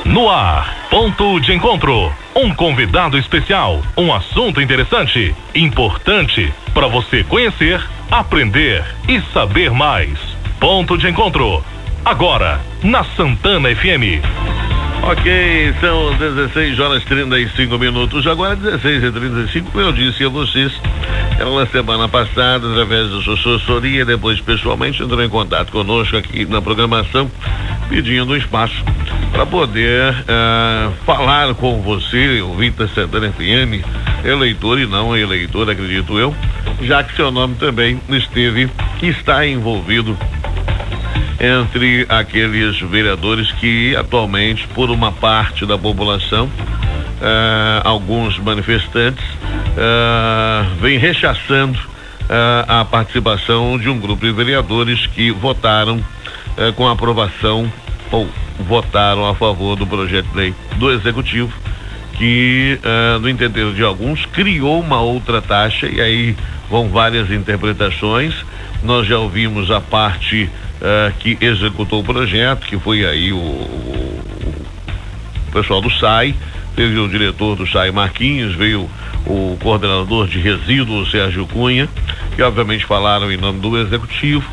No ar, ponto de encontro. Um convidado especial, um assunto interessante, importante para você conhecer, aprender e saber mais. Ponto de encontro. Agora, na Santana FM. Ok, são 16h35. Agora 16h35, como eu disse a vocês, ela semana passada, através da sua assessoria, depois pessoalmente entrou em contato conosco aqui na programação, pedindo um espaço para poder falar com você, ouvinte da Santana FM, eleitor e não eleitor, acredito eu, já que seu nome também está envolvido entre aqueles vereadores que atualmente, por uma parte da população, alguns manifestantes vêm rechaçando a participação de um grupo de vereadores que votaram com aprovação ou votaram a favor do projeto de lei do Executivo, que, no entender de alguns, criou uma outra taxa, e aí vão várias interpretações. Nós já ouvimos a parte que executou o projeto, que foi aí o pessoal do SAI, teve o diretor do SAI, Marquinhos, veio o coordenador de resíduos, Sérgio Cunha, que obviamente falaram em nome do Executivo,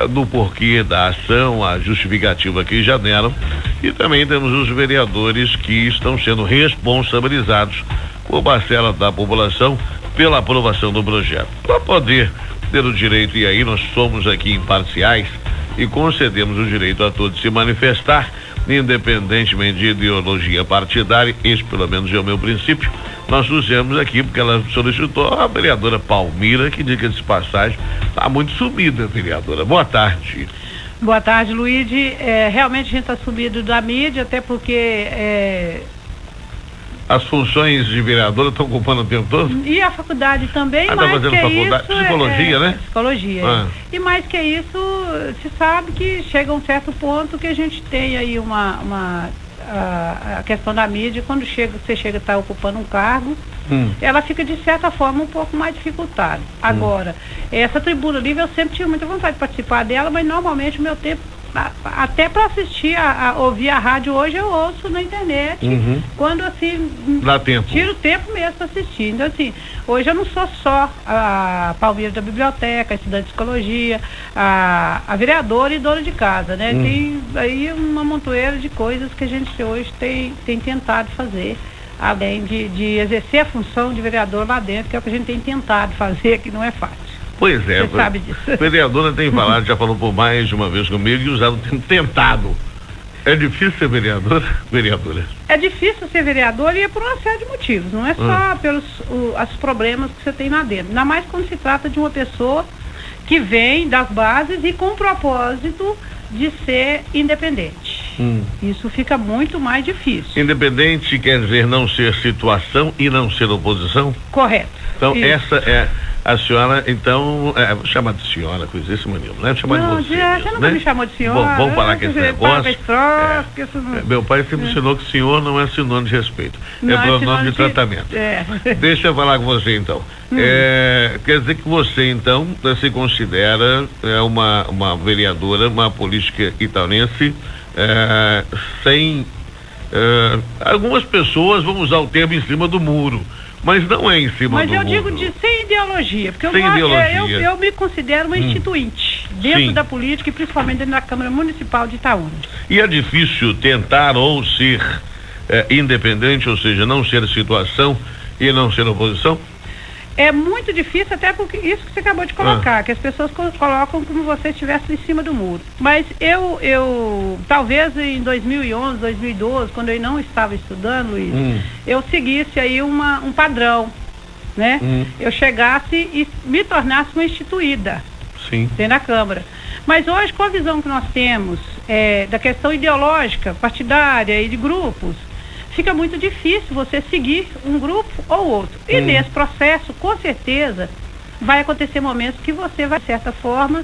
do porquê da ação, a justificativa que já deram, e também temos os vereadores que estão sendo responsabilizados por parcela da população pela aprovação do projeto. Para poder ter o direito, e aí nós somos aqui imparciais e concedemos o direito a todos se manifestar, independentemente de ideologia partidária. Esse pelo menos é o meu princípio. Nós trouxemos aqui porque ela solicitou a vereadora Palmira, que, diga de passagem, está muito sumida, vereadora. Boa tarde. Boa tarde, Luíde. Realmente a gente está sumido da mídia, até porque as funções de vereadora estão ocupando o tempo todo? E a faculdade também, mais tá fazendo que faculdade, isso, psicologia, né? Psicologia. E mais que isso, se sabe que chega a um certo ponto que a gente tem aí a questão da mídia, quando você chega a estar ocupando um cargo, ela fica de certa forma um pouco mais dificultada. Agora, essa tribuna livre eu sempre tive muita vontade de participar dela, mas normalmente o meu tempo, até para assistir, ouvir a rádio hoje, eu ouço na internet, quando assim, dá tempo. Tiro o tempo mesmo para assistir. Então assim, hoje eu não sou só a Palmeira da biblioteca, a estudante de psicologia, a vereadora e dona de casa, né? Tem aí uma montoeira de coisas que a gente hoje tem tentado fazer, além de exercer a função de vereador lá dentro, que é o que a gente tem tentado fazer, que não é fácil. Pois é, você sabe disso. A vereadora tem falado, já falou por mais de uma vez comigo, e usado tentado. É difícil ser vereadora? É difícil ser vereadora, e é por uma série de motivos, não é só pelos os problemas que você tem lá dentro, ainda mais quando se trata de uma pessoa que vem das bases e com o propósito de ser independente. Isso fica muito mais difícil. Independente quer dizer não ser situação e não ser oposição? Correto. Então, isso. Essa é a senhora, então, vou chamar de senhora, coisa desse maneiro, né? Chamar não, de você. Você nunca me chamou de senhora. Bom, vamos falar que esse negócio. Meu pai sempre ensinou que senhor não é sinônimo de respeito, é pronome de tratamento. Deixa eu falar com você, então. Quer dizer que você, então, se considera uma vereadora, uma política itaunense, sem. Algumas pessoas vão usar o termo em cima do muro, mas não é em cima do muro. Mas eu digo sem ideologia, porque eu me considero uma instituinte dentro da política e principalmente dentro da Câmara Municipal de Itaúna. E é difícil tentar ou ser independente, ou seja, não ser situação e não ser oposição? É muito difícil, até porque isso que você acabou de colocar, que as pessoas colocam como você estivesse em cima do muro. Mas eu talvez em 2011, 2012, quando eu não estava estudando, Luiz, eu seguisse aí um padrão, né? Eu chegasse e me tornasse uma instituída dentro da Câmara. Mas hoje, com a visão que nós temos da questão ideológica, partidária e de grupos, fica muito difícil você seguir um grupo ou outro. E nesse processo, com certeza, vai acontecer momentos que você vai, de certa forma,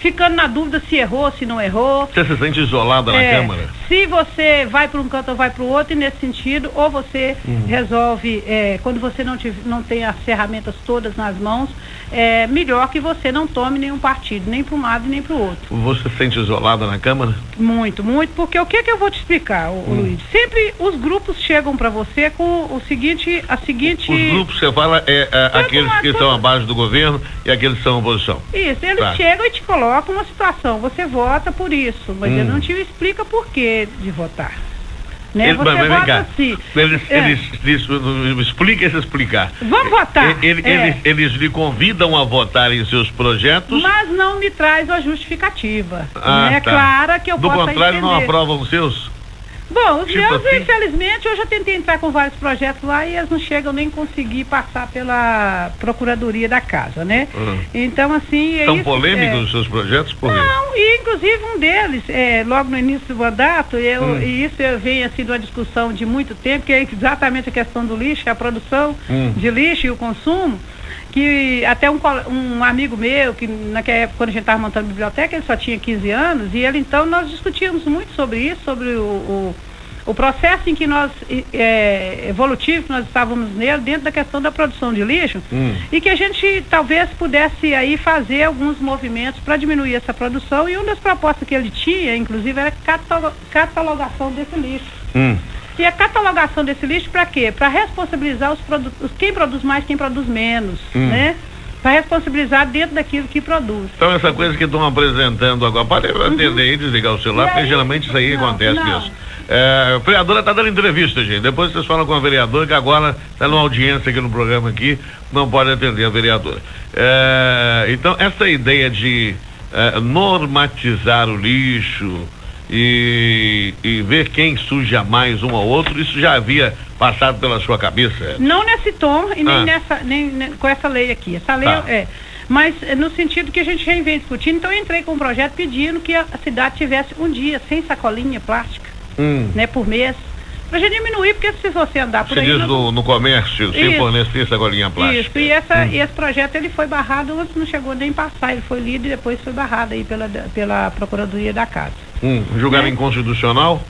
ficando na dúvida se errou, se não errou. Você se sente isolada na Câmara? Se você vai para um canto ou vai para o outro, e nesse sentido, ou você resolve, quando você não tem as ferramentas todas nas mãos, é melhor que você não tome nenhum partido, nem para um lado nem para o outro. Você se sente isolada na Câmara? Muito, muito, porque o que eu vou te explicar, Luiz? Sempre os grupos chegam para você com a seguinte... Os grupos que você fala aqueles que estão abaixo do governo e aqueles que são oposição. Isso, eles chegam e te colocam uma situação, você vota por isso, mas ele não te explica por que de votar. Né? Você vota assim. Explica se explicar. Vamos votar. Eles lhe convidam a votar em seus projetos. Mas não me traz a justificativa. É clara que eu possa entender. Do contrário, não aprovam os seus? Bom, os meus, infelizmente, eu já tentei entrar com vários projetos lá e eles não chegam nem conseguir passar pela Procuradoria da Casa, né? Então, assim... São polêmicos os seus projetos? Não, e inclusive um deles, logo no início do mandato, e isso vem assim de uma discussão de muito tempo, que é exatamente a questão do lixo, a produção de lixo e o consumo, que até um amigo meu, que naquela época, quando a gente estava montando a biblioteca, ele só tinha 15 anos, e ele, então, nós discutíamos muito sobre isso, sobre o processo em que nós, evolutivo que nós estávamos nele, dentro da questão da produção de lixo, e que a gente talvez pudesse aí fazer alguns movimentos para diminuir essa produção, e uma das propostas que ele tinha, inclusive, era catalogação desse lixo. E a catalogação desse lixo para quê? Para responsabilizar quem produz mais, quem produz menos, né? Para responsabilizar dentro daquilo que produz. Então essa coisa que estão apresentando agora, pode atender e desligar o celular, porque geralmente isso aí acontece mesmo. A vereadora está dando entrevista, gente. Depois vocês falam com a vereadora, que agora está numa audiência aqui no programa aqui, não pode atender a vereadora. Então essa ideia de normatizar o lixo e ver quem suja mais um ao outro, isso já havia passado pela sua cabeça? Não nesse tom e nem com essa lei aqui. Essa lei mas no sentido que a gente já vem discutindo. Então eu entrei com um projeto pedindo que a cidade tivesse um dia sem sacolinha plástica, né, por mês, pra gente diminuir, porque se você andar por aí... Você diz no comércio, sem fornecer sacolinha plástica. Isso, e esse projeto ele foi barrado, antes não chegou nem passar, ele foi lido e depois foi barrado aí pela Procuradoria da Casa. Julgaram inconstitucional?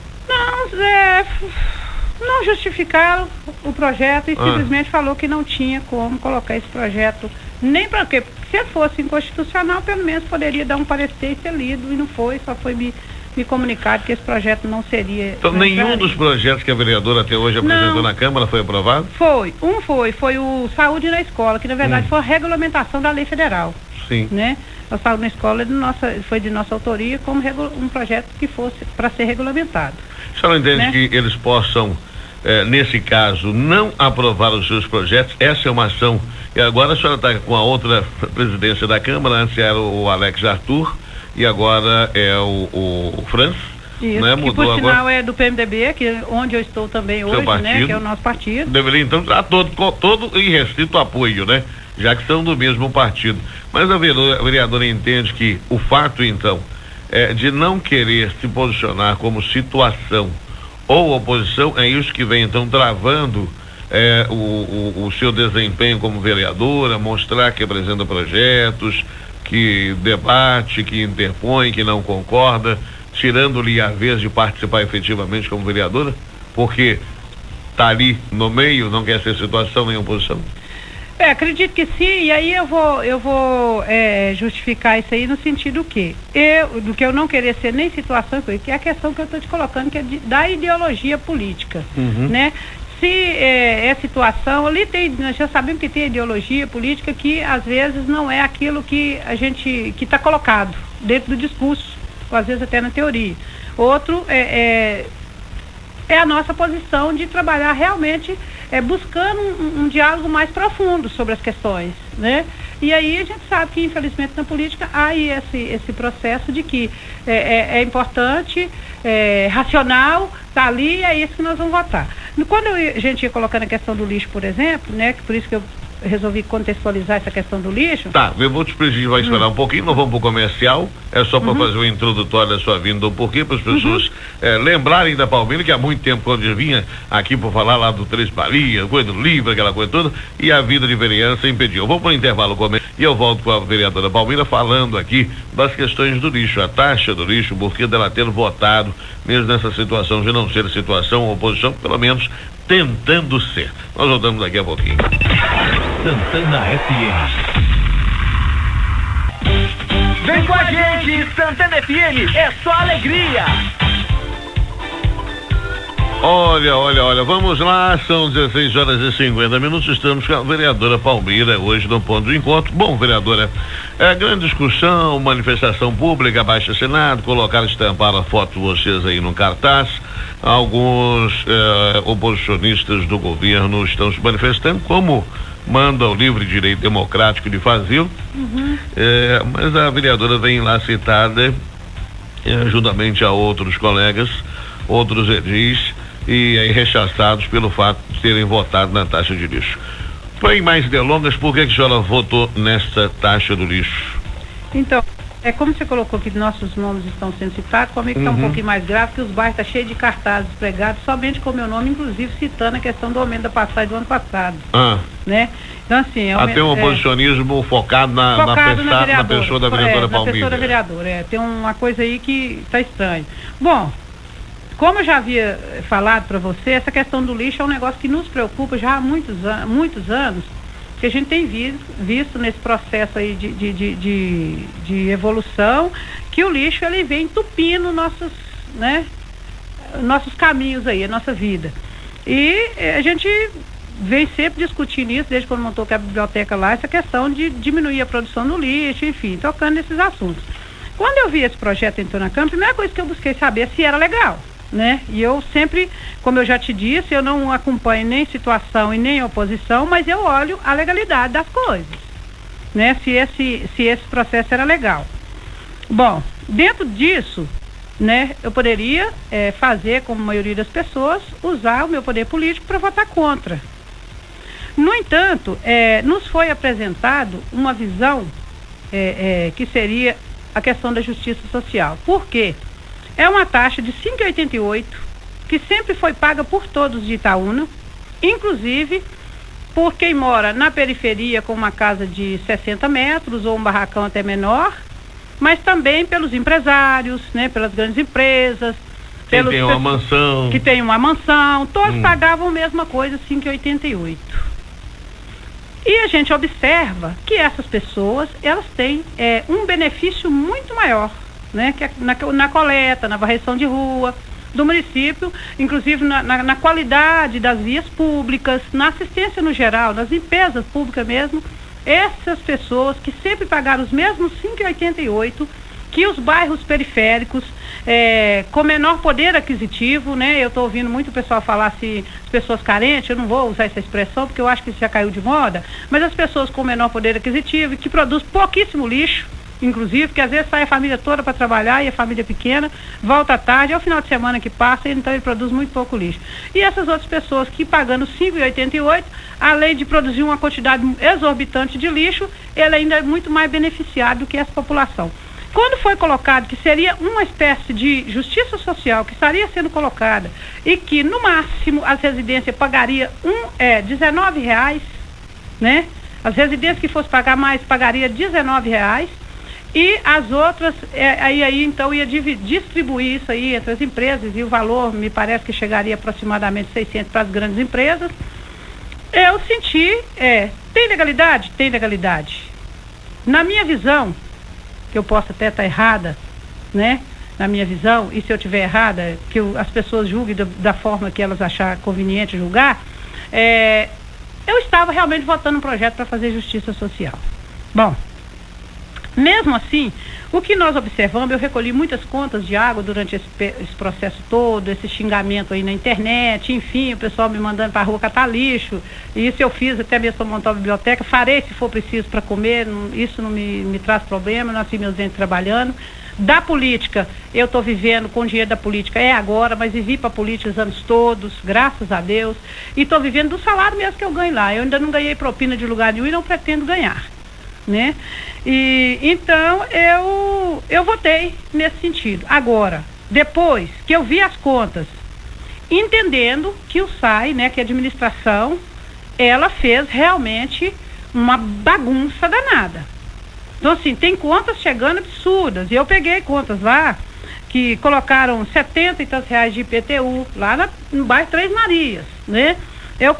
Não justificaram o projeto e simplesmente falou que não tinha como colocar esse projeto, nem para quê? Porque se ele fosse inconstitucional, pelo menos poderia dar um parecer e ser lido, e não foi, só foi me comunicado que esse projeto não seria... Então nenhum dos projetos que a vereadora até hoje apresentou na Câmara foi aprovado? Foi o Saúde na Escola, que na verdade foi a regulamentação da lei federal. Sim. Né? A Saúde na Escola foi de nossa autoria como um projeto que fosse para ser regulamentado. A senhora entende que eles possam, nesse caso, não aprovar os seus projetos? Essa é uma ação, e agora a senhora está com a outra presidência da Câmara, antes era o Alex Arthur, e agora é o Franz. Isso, né? Que por sinal é do PMDB, onde eu estou também hoje, né? Que é o nosso partido. Deveria então dar todo e restrito apoio, né? Já que são do mesmo partido. Mas a vereadora entende que o fato, então, de não querer se posicionar como situação ou oposição, é isso que vem então travando o seu desempenho como vereadora, mostrar que apresenta projetos, que debate, que interpõe, que não concorda, tirando-lhe a vez de participar efetivamente como vereadora, porque está ali no meio, não quer ser situação nem oposição? Acredito que sim, e aí eu vou justificar isso aí no sentido do que eu não querer ser nem situação, que é a questão que eu estou te colocando, que é da ideologia política, né? Se é situação, ali nós já sabemos que tem ideologia política que às vezes não é aquilo que que está colocado dentro do discurso, ou às vezes até na teoria. Outro é a nossa posição de trabalhar realmente buscando um diálogo mais profundo sobre as questões, né? E aí a gente sabe que, infelizmente, na política há aí esse processo de que é importante, racional, tá ali, é isso que nós vamos votar. Quando a gente ia colocando a questão do lixo, por exemplo, né? Por isso que eu resolvi contextualizar essa questão do lixo. Tá, eu vou te pedir, vai esperar um pouquinho, nós vamos pro comercial, é só para fazer o introdutório da sua vinda, do porquê, para as pessoas lembrarem da Palmira, que há muito tempo, quando eu vinha aqui por falar lá do Três Marias, coisa do livro, aquela coisa toda, e a vida de vereança impediu. Eu vou para o intervalo comercial e eu volto com a vereadora Palmira falando aqui das questões do lixo, a taxa do lixo, o porquê dela ter votado, mesmo nessa situação de não ser situação ou oposição, pelo menos tentando ser. Nós voltamos daqui a pouquinho. Santana FM. Vem com a gente, Santana FM, é só alegria. Olha, vamos lá, são 16h50, estamos com a vereadora Palmira, hoje no ponto de encontro. Bom, vereadora, grande discussão, manifestação pública, abaixo Senado, colocaram, estamparam a foto de vocês aí no cartaz. Alguns oposicionistas do governo estão se manifestando, como manda o livre direito democrático de fazê-lo, mas a vereadora vem lá citada, juntamente a outros colegas, outros edis, e aí rechaçados pelo fato de terem votado na taxa de lixo. Sem mais delongas, por que a senhora votou nessa taxa do lixo? Então, como você colocou que nossos nomes estão sendo citados, comigo está um pouquinho mais grave, que os bairros estão cheios de cartazes pregados somente com o meu nome, inclusive citando a questão do aumento da passagem do ano passado. Né? Então, assim... Até um oposicionismo focado na pessoa da vereadora Palmira. Na pessoa da vereadora, tem uma coisa aí que está estranho. Bom, como eu já havia falado para você, essa questão do lixo é um negócio que nos preocupa já há muitos anos, que a gente tem visto nesse processo aí de evolução, que o lixo ele vem entupindo nossos caminhos aí, a nossa vida. E a gente vem sempre discutindo isso, desde quando montou a biblioteca lá, essa questão de diminuir a produção do lixo, enfim, tocando nesses assuntos. Quando eu vi esse projeto entrou na Câmara, a primeira coisa que eu busquei saber é se era legal. Né? E eu sempre, como eu já te disse, eu não acompanho nem situação e nem oposição, mas eu olho a legalidade das coisas, né? Se esse processo era legal. Bom, dentro disso, né, eu poderia fazer, como a maioria das pessoas, usar o meu poder político para votar contra. No entanto, nos foi apresentado uma visão que seria a questão da justiça social. Por quê? É uma taxa de 5,88 que sempre foi paga por todos de Itaúna, inclusive por quem mora na periferia com uma casa de 60 metros ou um barracão até menor, mas também pelos empresários, né, pelas grandes empresas. Quem tem uma mansão. Que tem uma mansão, todos pagavam a mesma coisa, 5,88. E a gente observa que essas pessoas, elas têm um benefício muito maior, né, que na coleta, na varreção de rua do município, inclusive na qualidade das vias públicas, na assistência no geral, nas limpezas públicas mesmo. Essas pessoas que sempre pagaram os mesmos 5,88 que os bairros periféricos, com menor poder aquisitivo, né? Eu estou ouvindo muito o pessoal falar assim, as pessoas carentes, eu não vou usar essa expressão porque eu acho que isso já caiu de moda, mas as pessoas com menor poder aquisitivo e que produzem pouquíssimo lixo, inclusive, que às vezes sai a família toda para trabalhar e a família pequena volta à tarde, é o final de semana que passa, então ele produz muito pouco lixo. E essas outras pessoas que pagando 5,88, além de produzir uma quantidade exorbitante de lixo, ele ainda é muito mais beneficiado do que essa população. Quando foi colocado que seria uma espécie de justiça social que estaria sendo colocada e que no máximo as residências pagariam R$19, né? As residências que fossem pagar mais pagaria R$19, e as outras, aí então ia distribuir isso aí entre as empresas, e o valor me parece que chegaria aproximadamente 600 para as grandes empresas. Eu senti, tem legalidade? Tem legalidade. Na minha visão, que eu posso até estar errada, né? Na minha visão, e se eu estiver errada, que as pessoas julguem da forma que elas acharem conveniente julgar, eu estava realmente votando um projeto para fazer justiça social. Bom, mesmo assim, o que nós observamos, eu recolhi muitas contas de água durante esse processo todo, esse xingamento aí na internet, enfim, o pessoal me mandando para a rua catar lixo, e isso eu fiz até mesmo para montar a biblioteca, farei se for preciso para comer, isso não me traz problema, nasci meus dentes trabalhando, Da política, eu estou vivendo com o dinheiro da política, agora, mas vivi para a política os anos todos, graças a Deus, e estou vivendo do salário mesmo que eu ganho lá. Eu ainda não ganhei propina de lugar nenhum e não pretendo ganhar, né? E então eu votei nesse sentido. Agora, depois que eu vi as contas, entendendo que o SAI, né, que a administração, ela fez realmente uma bagunça danada. Então, assim, tem contas chegando absurdas. E eu peguei contas lá que colocaram 70 e tantos reais de IPTU, lá no bairro Três Marias, né? Eu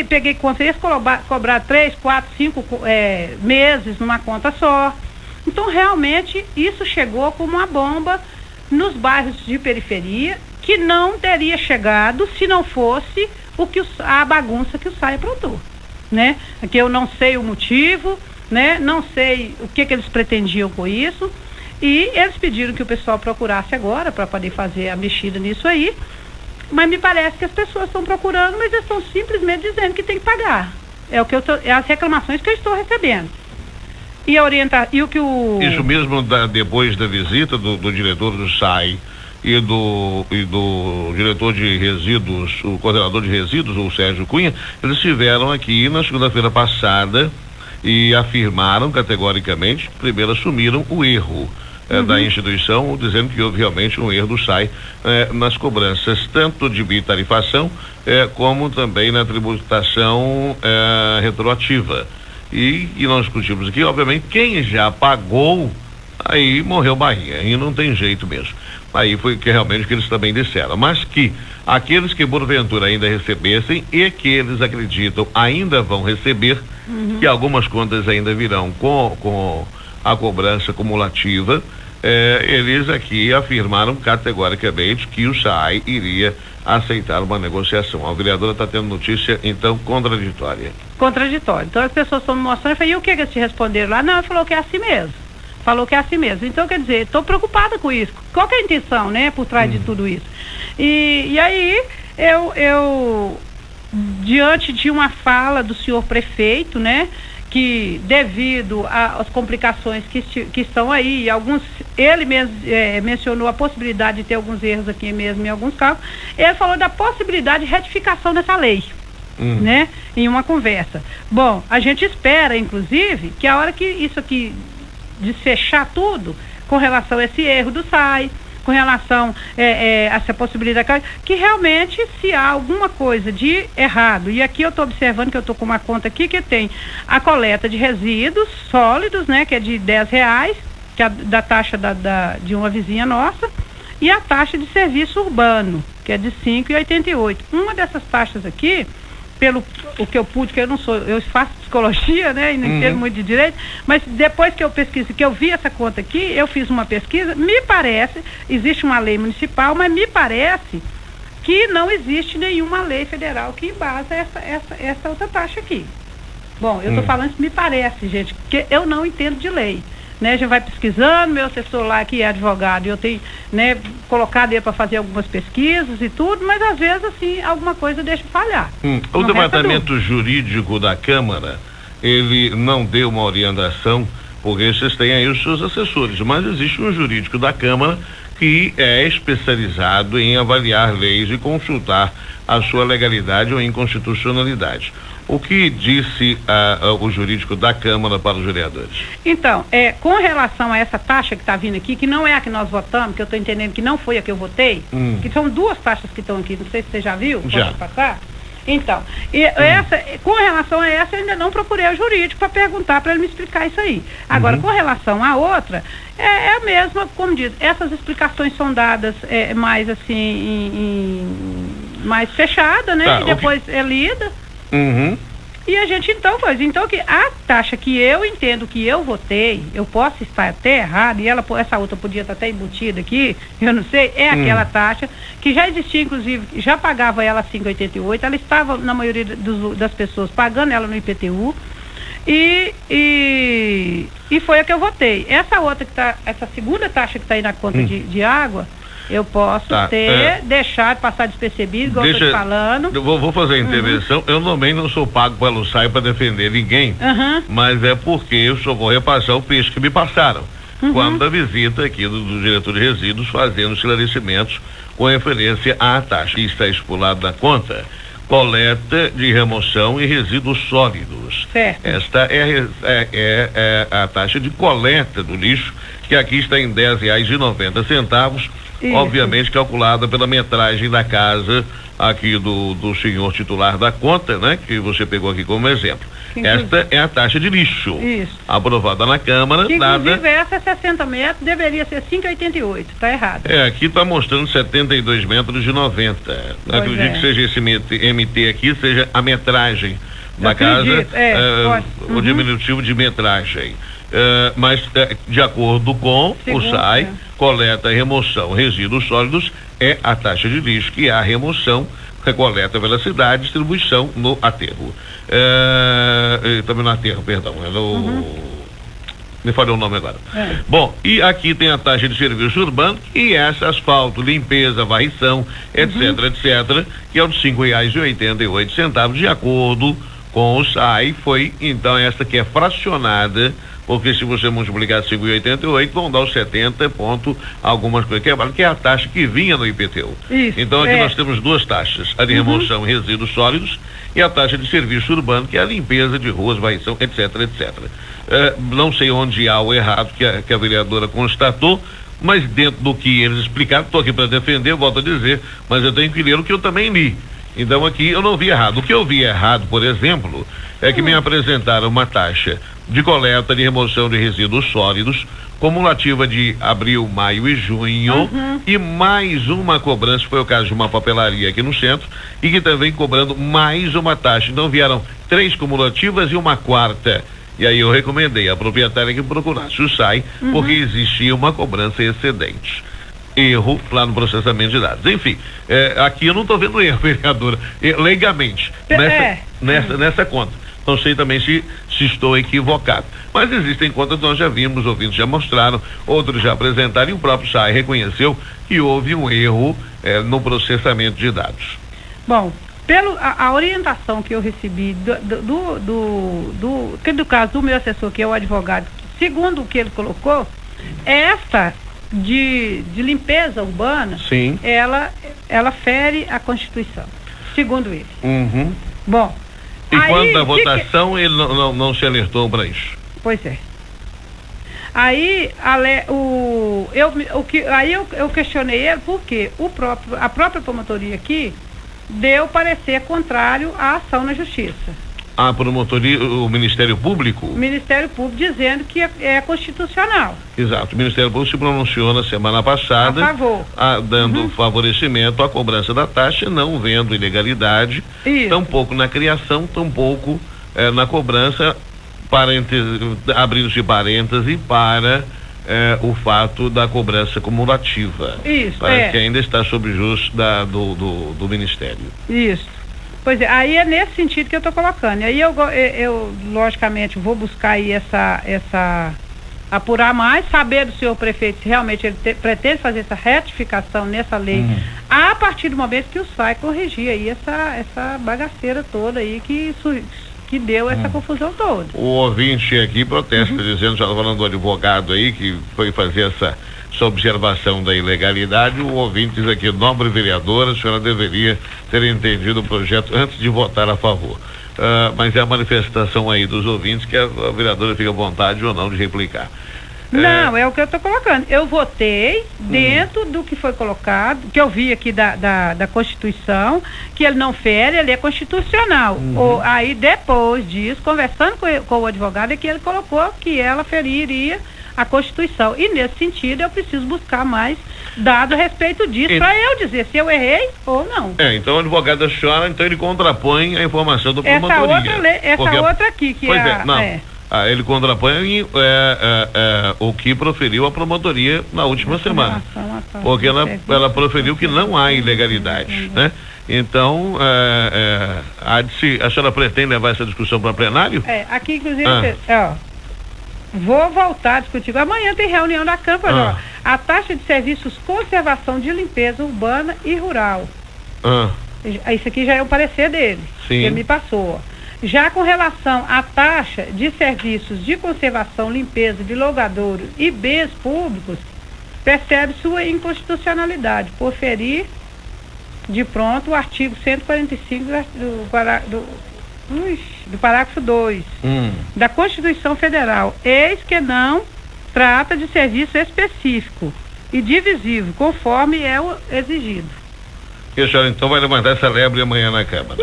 peguei contas, eles cobraram 3, 4, 5 meses numa conta só. Então, realmente, isso chegou como uma bomba nos bairros de periferia, que não teria chegado se não fosse a bagunça que o SAI aprontou, né? Que eu não sei o motivo, né? Não sei o que eles pretendiam com isso, e eles pediram que o pessoal procurasse agora para poder fazer a mexida nisso aí, mas me parece que as pessoas estão procurando, mas eles estão simplesmente dizendo que tem que pagar. É as reclamações que eu estou recebendo. E Isso mesmo depois da visita do diretor do SAI e do diretor de resíduos, o coordenador de resíduos, o Sérgio Cunha, eles estiveram aqui na segunda-feira passada e afirmaram categoricamente, primeiro assumiram o erro da instituição, dizendo que houve realmente um erro do SAI nas cobranças, tanto de bitarifação como também na tributação retroativa. E nós discutimos aqui, obviamente, quem já pagou, aí morreu barriga, e não tem jeito mesmo. Aí foi que realmente que eles também disseram, mas que aqueles que porventura ainda recebessem e que eles acreditam ainda vão receber, que algumas contas ainda virão com a cobrança cumulativa, eles aqui afirmaram categoricamente que o SAI iria aceitar uma negociação. A vereadora está tendo notícia, então, contraditória. Contraditória. Então as pessoas estão me mostrando, eu falei, e o que eles te responderam lá? Não, ele falou que é assim mesmo. Falou que é assim mesmo. Então, quer dizer, estou preocupada com isso. Qual que é a intenção, né, por trás de tudo isso? E aí, eu, diante de uma fala do senhor prefeito, né, que devido às complicações que estão aí, ele mesmo mencionou a possibilidade de ter alguns erros aqui mesmo em alguns casos, ele falou da possibilidade de retificação dessa lei. Né, em uma conversa. Bom, a gente espera, inclusive, que a hora que isso aqui de fechar tudo com relação a esse erro do SAI, com relação a essa possibilidade, que realmente se há alguma coisa de errado, e aqui eu estou observando que eu estou com uma conta aqui que tem a coleta de resíduos sólidos, né, que é de R$10, que é da taxa de uma vizinha nossa, e a taxa de serviço urbano, que é de R$5,88. Uma dessas taxas aqui, pelo o que eu pude, que eu faço psicologia, né, e não entendo muito de direito, mas depois que eu pesquiso, que eu vi essa conta aqui, eu fiz uma pesquisa, me parece, existe uma lei municipal, mas me parece que não existe nenhuma lei federal que embasa essa outra taxa aqui. Bom, eu estou falando isso, me parece, gente, porque eu não entendo de lei. Né, a gente vai pesquisando, meu assessor lá que é advogado, eu tenho, né, colocado ele para fazer algumas pesquisas e tudo, mas às vezes assim, alguma coisa deixa falhar. O departamento jurídico da Câmara, ele não deu uma orientação, porque vocês têm aí os seus assessores, mas existe um jurídico da Câmara que é especializado em avaliar leis e consultar a sua legalidade ou inconstitucionalidade. O que disse o jurídico da Câmara para os vereadores? Então, com relação a essa taxa que está vindo aqui, que não é a que nós votamos, que eu estou entendendo que não foi a que eu votei, que são duas taxas que estão aqui, não sei se você já viu, já. Pode passar? Então, com relação a essa, eu ainda não procurei o jurídico para perguntar, para ele me explicar isso aí. Agora, com relação à outra, é a mesma, como diz, essas explicações são dadas mais assim, mais fechada, né? Tá, e depois é lida. E a gente então que a taxa que eu entendo que eu votei, eu posso estar até errado, e essa outra podia estar até embutida aqui, eu não sei, aquela taxa que já existia, inclusive, já pagava ela R$5,88, ela estava na maioria das pessoas pagando ela no IPTU, e foi a que eu votei. Essa outra essa segunda taxa que está aí na conta de água, eu posso deixar passar despercebido, igual eu estou te falando. Eu vou fazer a intervenção. Eu também não sou pago pelo SAI para defender ninguém, mas é porque eu só vou repassar o peixe que me passaram. quando a visita aqui do diretor de resíduos fazendo esclarecimentos com referência à taxa que está estipulada na conta. Coleta de remoção e resíduos sólidos. Certo. Esta é a taxa de coleta do lixo, que aqui está em R$10,90, obviamente calculada pela metragem da casa aqui do senhor titular da conta, né? Que você pegou aqui como exemplo. Esta é a taxa de lixo. Isso. Aprovada na Câmara. Que, inclusive, essa 60 metros deveria ser 5,88. Tá errado. Aqui está mostrando 72 metros de 90. Acredito que seja esse MT aqui, seja a metragem da casa, o diminutivo de metragem. Mas de acordo com o SAI, coleta, remoção, resíduos sólidos é a taxa de lixo, que é a remoção, coleta pela cidade, distribuição no aterro. Também no aterro, perdão. Me falhou o nome agora. Bom, e aqui tem a taxa de serviço urbano, e essa asfalto, limpeza, varrição, etc, que é o de R$5,88, de acordo com o SAI. Foi então essa que é fracionada, porque se você multiplicar 5,88, vão dar os 70 ponto algumas coisas quebradas, que é a taxa que vinha no IPTU. Isso, então aqui nós temos duas taxas, a de remoção e resíduos sólidos e a taxa de serviço urbano, que é a limpeza de ruas, varrição, etc. Não sei onde há o errado que a vereadora constatou, mas dentro do que eles explicaram, estou aqui para defender, volto a dizer, mas eu tenho que ler o que eu também li. Então aqui eu não vi errado. O que eu vi errado, por exemplo, é que me apresentaram uma taxa de coleta de remoção de resíduos sólidos cumulativa de abril, maio e junho, e mais uma cobrança, foi o caso de uma papelaria aqui no centro, e que também cobrando mais uma taxa. Então vieram 3 cumulativas e uma quarta. E aí eu recomendei a proprietária que procurasse o SAI, porque existia uma cobrança excedente. Erro lá no processamento de dados. Enfim, aqui eu não estou vendo erro, vereadora, legalmente, nessa conta. Não sei também se estou equivocado. Mas existem contas que nós já vimos, ouvintes já mostraram, outros já apresentaram, e o próprio SAI reconheceu que houve um erro no processamento de dados. Bom, a orientação que eu recebi do caso do meu assessor, que é o advogado, segundo o que ele colocou, esta de limpeza urbana, ela fere a Constituição, segundo ele. Bom, e quanto à votação, ele não se alertou para isso. Pois é. Aí eu questionei ele porque a própria promotoria aqui deu parecer contrário à ação na justiça. A promotoria, o Ministério Público? O Ministério Público dizendo que é constitucional. Exato. O Ministério Público se pronunciou na semana passada, a favor, dando favorecimento à cobrança da taxa, não vendo ilegalidade, tampouco na criação, tampouco na cobrança, abrindo-se parêntese para o fato da cobrança cumulativa. Isso, que ainda está sob jus do Ministério. Isso. Pois é, aí é nesse sentido que eu estou colocando. Aí eu logicamente vou buscar aí apurar mais, saber do senhor prefeito se realmente ele pretende fazer essa retificação nessa lei, a partir do momento que o SAI corrigir aí essa bagaceira toda aí que deu essa confusão toda. O ouvinte aqui protesta, dizendo, já falando do advogado aí que foi fazer essa observação da ilegalidade. O ouvinte diz aqui: nobre vereadora, a senhora deveria ter entendido o projeto antes de votar a favor. Mas é a manifestação aí dos ouvintes que a vereadora fica à vontade ou não de replicar. Não, é o que eu estou colocando. Eu votei dentro do que foi colocado, que eu vi aqui da Constituição, que ele não fere, ele é constitucional. Aí depois disso, conversando com o advogado, é que ele colocou que ela feriria a Constituição. E nesse sentido eu preciso buscar mais dados a respeito disso para eu dizer se eu errei ou não. Então o advogado da senhora, então ele contrapõe a informação do promotoria. Essa outra aqui que ele contrapõe o que proferiu a promotoria na última semana. Porque ela proferiu que não há ilegalidade, né? Então, a senhora pretende levar essa discussão para plenário? Aqui inclusive, vou voltar a discutir. Amanhã tem reunião da Câmara, a taxa de serviços conservação de limpeza urbana e rural. Isso aqui já é o parecer dele, que ele me passou. Já com relação à taxa de serviços de conservação, limpeza de logradouros e bens públicos, percebe sua inconstitucionalidade por ferir de pronto o artigo 145 do parágrafo 2 da Constituição Federal, eis que não trata de serviço específico e divisivo, conforme é o exigido. E a senhora então vai levantar essa lebre amanhã na Câmara?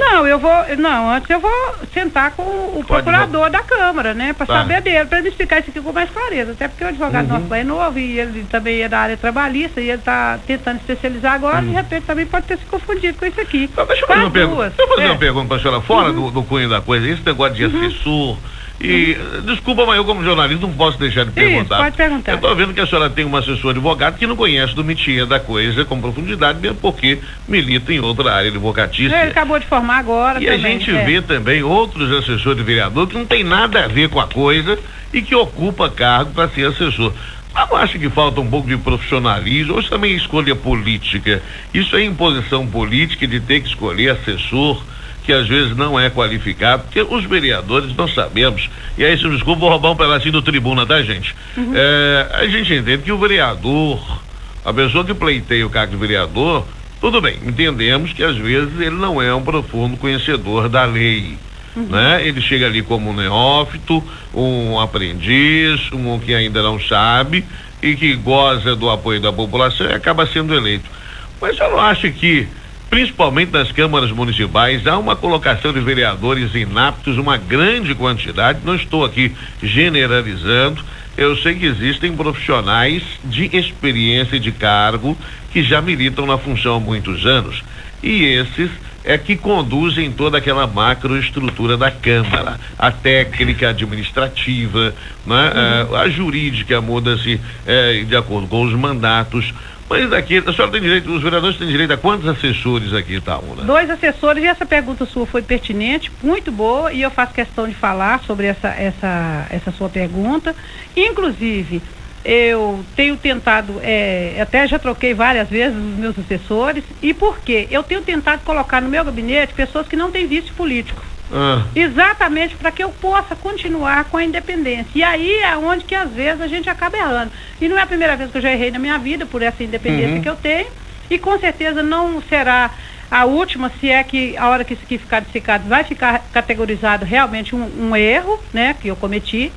Antes eu vou sentar com o procurador da Câmara, né, para saber dele, para ele explicar isso aqui com mais clareza, até porque o advogado nosso é novo e ele também é da área trabalhista e ele está tentando especializar agora, de repente também pode ter se confundido com isso aqui. Então, deixa eu fazer uma pergunta para a senhora, fora do cunho da coisa, esse negócio de assessor. E, desculpa, mas eu como jornalista não posso deixar de perguntar. Isso, pode perguntar. Eu estou vendo que a senhora tem uma assessora advogado que não conhece do métier da coisa com profundidade, mesmo porque milita em outra área advocatícia. Ele acabou de formar agora. E também, a gente vê também outros assessores de vereador que não tem nada a ver com a coisa e que ocupa cargo para ser assessor. Mas não acha que falta um pouco de profissionalismo, ou isso também é escolha política? Isso é imposição política de ter que escolher assessor que às vezes não é qualificado, porque os vereadores nós sabemos, e aí se desculpa, vou roubar um pedacinho do tribuna, tá, gente? A gente entende que o vereador, a pessoa que pleiteia o cargo de vereador, tudo bem, entendemos que às vezes ele não é um profundo conhecedor da lei, né? Ele chega ali como um neófito, um aprendiz, um que ainda não sabe e que goza do apoio da população e acaba sendo eleito. Mas eu não acho que principalmente nas câmaras municipais, há uma colocação de vereadores inaptos, uma grande quantidade, não estou aqui generalizando, eu sei que existem profissionais de experiência e de cargo que já militam na função há muitos anos, e esses é que conduzem toda aquela macroestrutura da Câmara, a técnica administrativa, né? A jurídica muda-se de acordo com os mandatos. Mas aqui, a senhora tem direito, os vereadores têm direito a quantos assessores aqui, Itaúna? 2 assessores, e essa pergunta sua foi pertinente, muito boa, e eu faço questão de falar sobre essa sua pergunta. Inclusive, eu tenho tentado, até já troquei várias vezes os meus assessores, e por quê? Eu tenho tentado colocar no meu gabinete pessoas que não têm vício político. Exatamente para que eu possa continuar com a independência. E aí é onde que às vezes a gente acaba errando. E não é a primeira vez que eu já errei na minha vida por essa independência que eu tenho. E com certeza não será a última, se é que a hora que isso aqui ficar dissecado vai ficar categorizado realmente um erro, né, que eu cometi.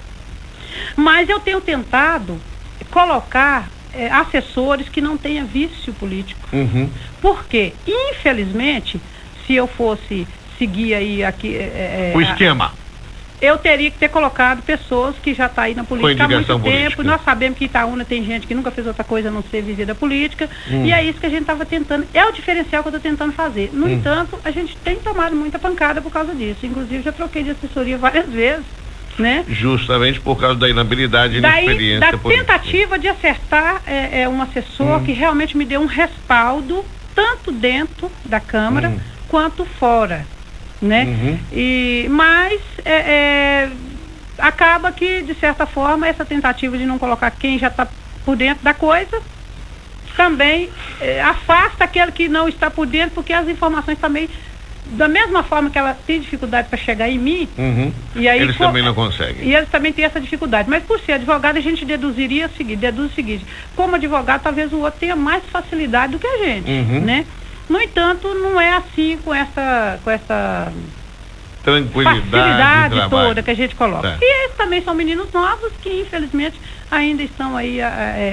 Mas eu tenho tentado colocar assessores que não tenham vício político. Porque, infelizmente, se eu fosse seguir aí aqui o esquema, eu teria que ter colocado pessoas que já estão aí na política há muito tempo. Nós sabemos que Itaúna tem gente que nunca fez outra coisa a não ser viver da política, e é isso que a gente estava tentando, é o diferencial que eu estou tentando fazer. No entanto, a gente tem tomado muita pancada por causa disso, inclusive já troquei de assessoria várias vezes, né? Justamente por causa da inabilidade e inexperiência da tentativa de acertar um assessor que realmente me deu um respaldo tanto dentro da Câmara quanto fora, né? Mas acaba que, de certa forma, essa tentativa de não colocar quem já está por dentro da coisa também afasta aquele que não está por dentro, porque as informações também, da mesma forma que ela tem dificuldade para chegar em mim, e aí eles também não conseguem. E eles também têm essa dificuldade. Mas por ser advogado, a gente deduz o seguinte, como advogado, talvez o outro tenha mais facilidade do que a gente, né? No entanto, não é assim com essa facilidade toda que a gente coloca. E eles também são meninos novos que, infelizmente, ainda estão aí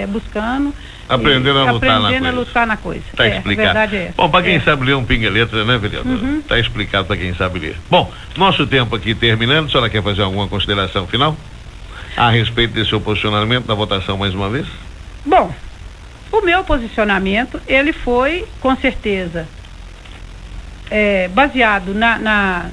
buscando. Aprendendo a lutar na coisa. Tá explicado. A verdade é essa. Bom, para quem sabe ler um pinga-letra, né, vereador? Tá explicado para quem sabe ler. Bom, nosso tempo aqui terminando, a senhora quer fazer alguma consideração final a respeito desse seu posicionamento na votação mais uma vez? Bom, o meu posicionamento, ele foi, com certeza, baseado na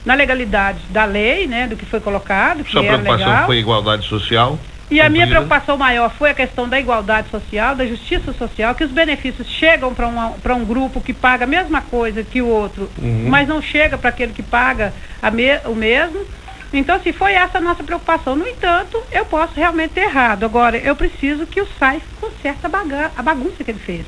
legalidade da lei, né, do que foi colocado, que sua preocupação foi a igualdade social? E a minha preocupação maior foi a questão da igualdade social, da justiça social, que os benefícios chegam para um grupo que paga a mesma coisa que o outro, mas não chega para aquele que paga o mesmo. Então, se foi essa a nossa preocupação. No entanto, eu posso realmente ter errado. Agora, eu preciso que o SAI conserte a bagunça que ele fez.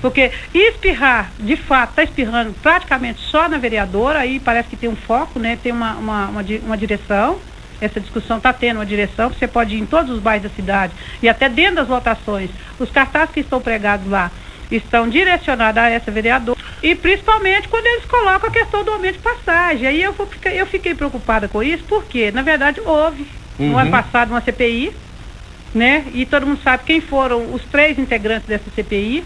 Porque espirrar, de fato, está espirrando praticamente só na vereadora, aí parece que tem um foco, né? Tem uma direção. Essa discussão está tendo uma direção, que você pode ir em todos os bairros da cidade e até dentro das votações. Os cartazes que estão pregados lá estão direcionados a essa vereadora. E principalmente quando eles colocam a questão do aumento de passagem. Aí eu fiquei preocupada com isso, porque, na verdade, houve, no ano passado, uma CPI, né? E todo mundo sabe quem foram os 3 integrantes dessa CPI.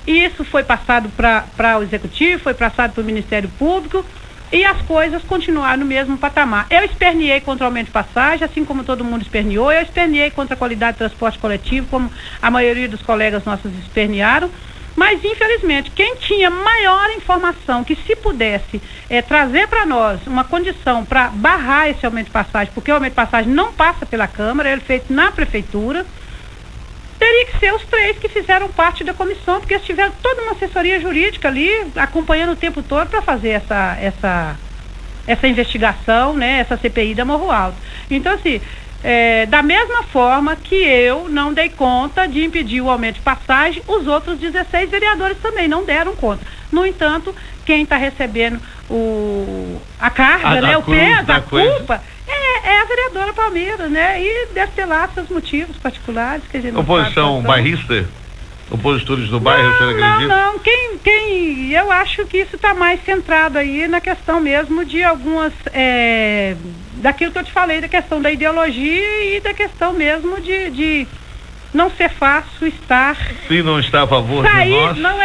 E isso foi passado para o Executivo, foi passado para o Ministério Público, e as coisas continuaram no mesmo patamar. Eu esperneei contra o aumento de passagem, assim como todo mundo esperneou. Eu esperneei contra a qualidade de transporte coletivo, como a maioria dos colegas nossos espernearam. Mas, infelizmente, quem tinha maior informação, que se pudesse trazer para nós uma condição para barrar esse aumento de passagem, porque o aumento de passagem não passa pela Câmara, ele é feito na Prefeitura, teria que ser os 3 que fizeram parte da comissão, porque eles tiveram toda uma assessoria jurídica ali, acompanhando o tempo todo para fazer essa investigação, né, essa CPI da Morro Alto. Então, assim, da mesma forma que eu não dei conta de impedir o aumento de passagem, os outros 16 vereadores também não deram conta. No entanto, quem está recebendo a carga, né, o peso, a culpa, é a vereadora Palmeira, né? E deve ter lá seus motivos particulares que a gente não sabe. Oposição bairrista? Opositores do bairro, você acredita? Não, eu acho que isso está mais centrado aí na questão mesmo de algumas, daquilo que eu te falei, da questão da ideologia e da questão mesmo de não ser fácil estar... Se não está a favor sair, de nós, não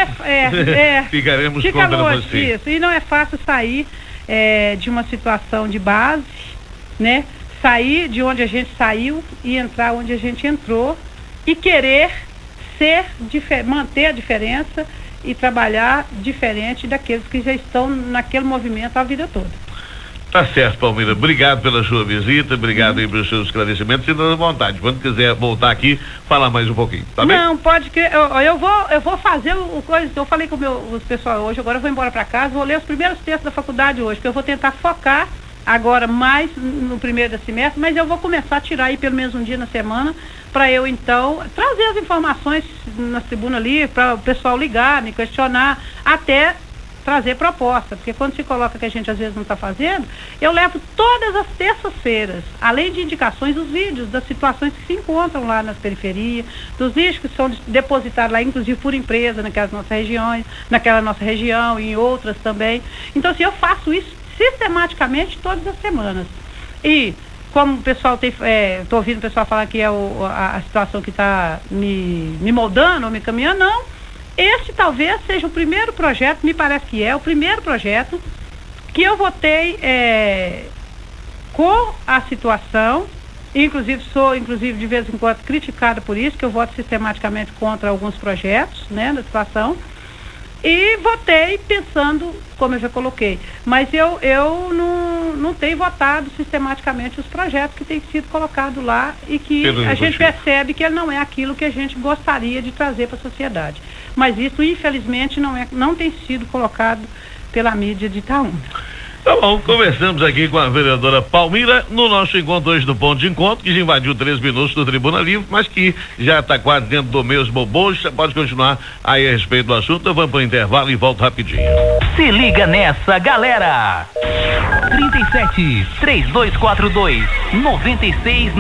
ficaremos contra você. Isso, e não é fácil sair de uma situação de base, né? Sair de onde a gente saiu e entrar onde a gente entrou e querer manter a diferença e trabalhar diferente daqueles que já estão naquele movimento a vida toda. Tá certo, Palmeira. Obrigado pela sua visita, obrigado aí pelos seus esclarecimentos e dá vontade. Quando quiser voltar aqui, falar mais um pouquinho, tá bem? Não, pode que eu vou fazer o coisa. Eu falei com os pessoal hoje, agora eu vou embora para casa, vou ler os primeiros textos da faculdade hoje, porque eu vou tentar focar agora mais no primeiro da semestre, mas eu vou começar a tirar aí pelo menos um dia na semana, para eu então trazer as informações na tribuna ali, para o pessoal ligar, me questionar, até trazer proposta, porque quando se coloca que a gente às vezes não está fazendo, eu levo todas as terças-feiras, além de indicações, os vídeos das situações que se encontram lá nas periferias, dos lixos que são depositados lá, inclusive por empresa, naquela nossa região e em outras também. Então, assim, eu faço isso sistematicamente todas as semanas. E como o pessoal estou ouvindo o pessoal falar que é a situação que está me moldando ou me caminhando, não. Este talvez seja o primeiro projeto, me parece que é o primeiro projeto que eu votei com a situação, inclusive sou de vez em quando criticada por isso, que eu voto sistematicamente contra alguns projetos, né, da situação. E votei pensando, como eu já coloquei, mas eu não tenho votado sistematicamente os projetos que têm sido colocados lá e que a gente percebe que ele não é aquilo que a gente gostaria de trazer para a sociedade. Mas isso, infelizmente, não tem sido colocado pela mídia de Itaúna. Tá bom, conversamos aqui com a vereadora Palmeira no nosso encontro hoje do Ponto de Encontro, que já invadiu 3 minutos do Tribuna Livre, mas que já está quase dentro do mesmo bolso. Você pode continuar aí a respeito do assunto. Eu vou para o intervalo e volto rapidinho. Se liga nessa, galera! 37 3242 9696